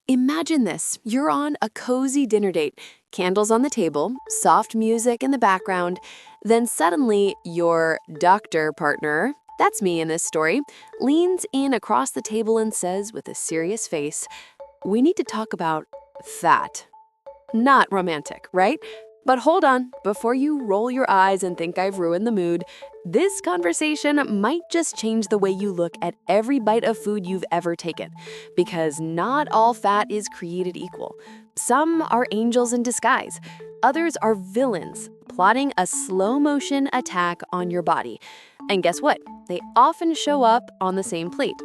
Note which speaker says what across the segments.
Speaker 1: Imagine this. You're on a cozy dinner date, candles on the table, soft music in the background. Then suddenly, your doctor partner, that's me in this story, leans in across the table and says with a serious face, "We need to talk about fat." Not romantic, right? But hold on, before you roll your eyes and think I've ruined the mood, this conversation might just change the way you look at every bite of food you've ever taken. Because not all fat is created equal. Some are angels in disguise. Others are villains, plotting a slow-motion attack on your body. And guess what? They often show up on the same plate.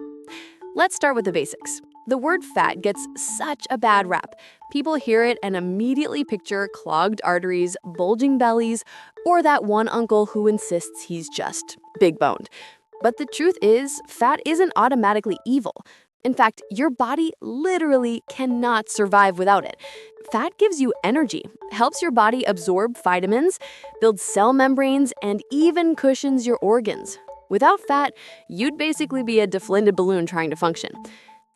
Speaker 1: Let's start with the basics. The word fat gets such a bad rap. People hear it and immediately picture clogged arteries, bulging bellies, or that one uncle who insists he's just big-boned. But the truth is, fat isn't automatically evil. In fact, your body literally cannot survive without it. Fat gives you energy, helps your body absorb vitamins, builds cell membranes, and even cushions your organs. Without fat, you'd basically be a deflated balloon trying to function.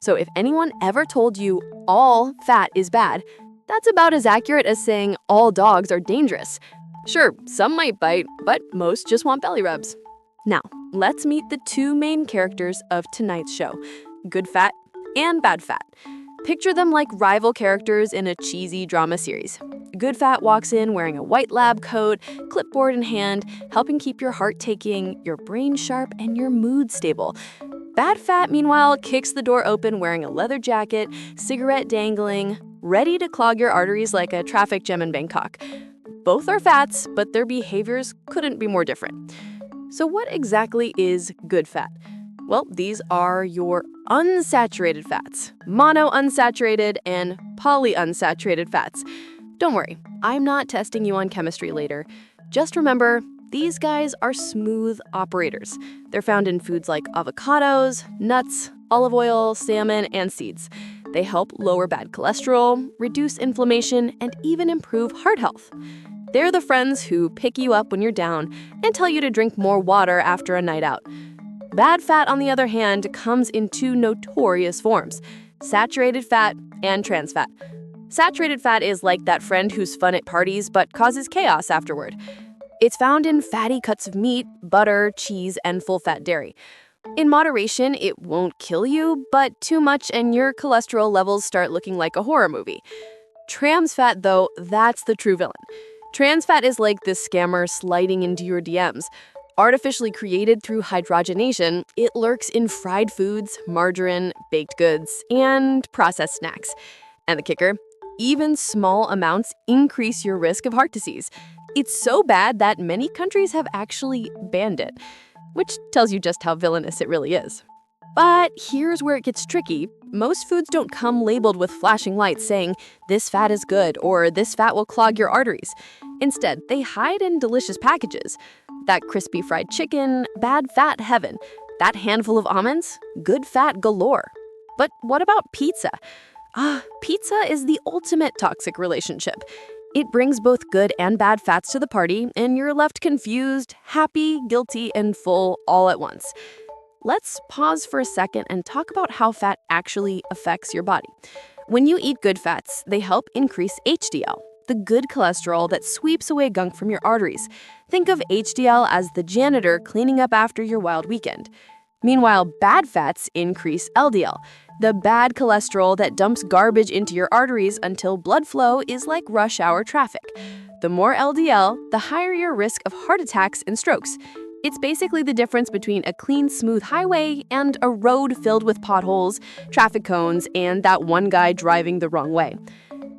Speaker 1: So if anyone ever told you all fat is bad, that's about as accurate as saying all dogs are dangerous. Sure, some might bite, but most just want belly rubs. Now, let's meet the two main characters of tonight's show, good fat and bad fat. Picture them like rival characters in a cheesy drama series. Good fat walks in wearing a white lab coat, clipboard in hand, helping keep your heart ticking, your brain sharp, and your mood stable. Bad fat, meanwhile, kicks the door open wearing a leather jacket, cigarette dangling, ready to clog your arteries like a traffic jam in Bangkok. Both are fats, but their behaviors couldn't be more different. So what exactly is good fat? Well, these are your unsaturated fats, monounsaturated and polyunsaturated fats. Don't worry, I'm not testing you on chemistry later. Just remember, these guys are smooth operators. They're found in foods like avocados, nuts, olive oil, salmon, and seeds. They help lower bad cholesterol, reduce inflammation, and even improve heart health. They're the friends who pick you up when you're down and tell you to drink more water after a night out. Bad fat, on the other hand, comes in two notorious forms: saturated fat and trans fat. Saturated fat is like that friend who's fun at parties but causes chaos afterward. It's found in fatty cuts of meat, butter, cheese, and full-fat dairy. In moderation, it won't kill you, but too much and your cholesterol levels start looking like a horror movie. Trans fat, though, that's the true villain. Trans fat is like this scammer sliding into your DMs. Artificially created through hydrogenation, it lurks in fried foods, margarine, baked goods, and processed snacks. And the kicker? Even small amounts increase your risk of heart disease. It's so bad that many countries have actually banned it, which tells you just how villainous it really is. But here's where it gets tricky. Most foods don't come labeled with flashing lights saying, "This fat is good," or "This fat will clog your arteries." Instead, they hide in delicious packages. That crispy fried chicken, bad fat heaven. That handful of almonds, good fat galore. But what about pizza? Pizza is the ultimate toxic relationship. It brings both good and bad fats to the party, and you're left confused, happy, guilty, and full all at once. Let's pause for a second and talk about how fat actually affects your body. When you eat good fats, they help increase HDL, the good cholesterol that sweeps away gunk from your arteries. Think of HDL as the janitor cleaning up after your wild weekend. Meanwhile, bad fats increase LDL, the bad cholesterol that dumps garbage into your arteries until blood flow is like rush hour traffic. The more LDL, the higher your risk of heart attacks and strokes. It's basically the difference between a clean, smooth highway and a road filled with potholes, traffic cones, and that one guy driving the wrong way.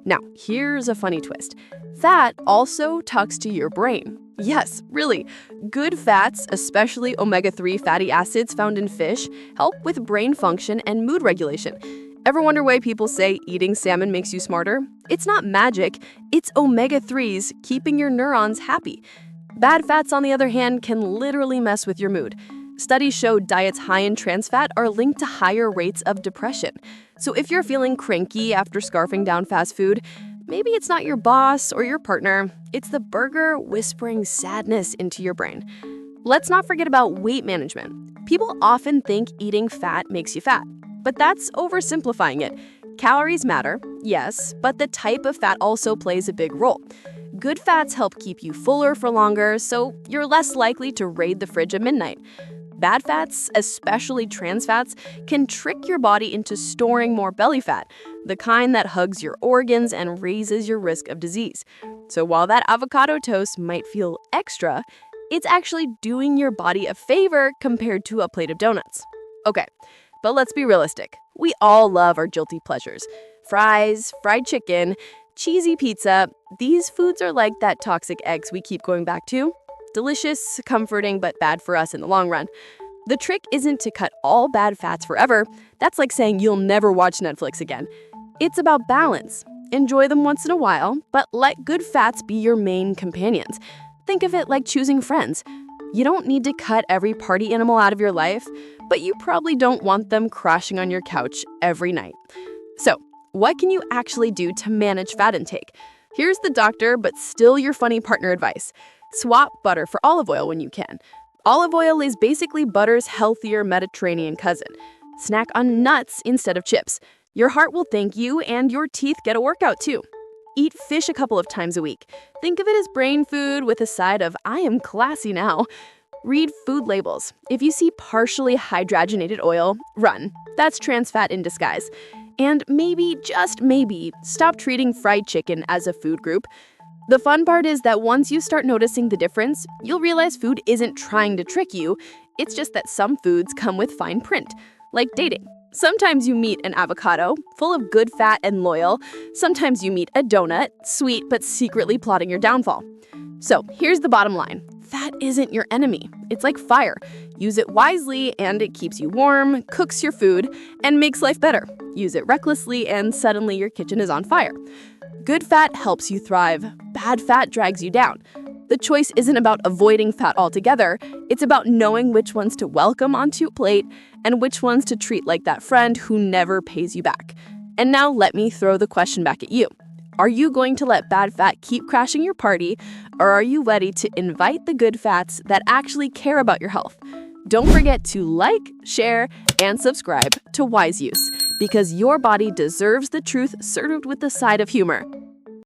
Speaker 1: Now, here's a funny twist. Fat also tucks to your brain. Yes, really. Good fats, especially omega-3 fatty acids found in fish, help with brain function and mood regulation. Ever wonder why people say eating salmon makes you smarter? It's not magic, it's omega-3s keeping your neurons happy. Bad fats, on the other hand, can literally mess with your mood. Studies show diets high in trans fat are linked to higher rates of depression. So if you're feeling cranky after scarfing down fast food, maybe it's not your boss or your partner, it's the burger whispering sadness into your brain. Let's not forget about weight management. People often think eating fat makes you fat, but that's oversimplifying it. Calories matter, yes, but the type of fat also plays a big role. Good fats help keep you fuller for longer, so you're less likely to raid the fridge at midnight. Bad fats, especially trans fats, can trick your body into storing more belly fat, the kind that hugs your organs and raises your risk of disease. So while that avocado toast might feel extra, it's actually doing your body a favor compared to a plate of donuts. Okay, but let's be realistic. We all love our guilty pleasures. Fries, fried chicken, cheesy pizza. These foods are like that toxic ex we keep going back to. Delicious, comforting, but bad for us in the long run. The trick isn't to cut all bad fats forever. That's like saying you'll never watch Netflix again. It's about balance. Enjoy them once in a while, but let good fats be your main companions. Think of it like choosing friends. You don't need to cut every party animal out of your life, but you probably don't want them crashing on your couch every night. So, what can you actually do to manage fat intake? Here's the doctor, but still your funny partner advice. Swap butter for olive oil when you can. Olive oil is basically butter's healthier Mediterranean cousin. Snack on nuts instead of chips. Your heart will thank you, and your teeth get a workout too. Eat fish a couple of times a week. Think of it as brain food with a side of "I am classy now." Read food labels. If you see partially hydrogenated oil, run. That's trans fat in disguise. And maybe, just maybe, stop treating fried chicken as a food group. The fun part is that once you start noticing the difference, you'll realize food isn't trying to trick you. It's just that some foods come with fine print, like dating. Sometimes you meet an avocado, full of good fat and loyal. Sometimes you meet a donut, sweet but secretly plotting your downfall. So here's the bottom line. Fat isn't your enemy. It's like fire. Use it wisely and it keeps you warm, cooks your food, and makes life better. Use it recklessly and suddenly your kitchen is on fire. Good fat helps you thrive. Bad fat drags you down. The choice isn't about avoiding fat altogether. It's about knowing which ones to welcome onto your plate and which ones to treat like that friend who never pays you back. And now let me throw the question back at you. Are you going to let bad fat keep crashing your party, or are you ready to invite the good fats that actually care about your health? Don't forget to like, share, and subscribe to Wiseuse, because your body deserves the truth served with a side of humor.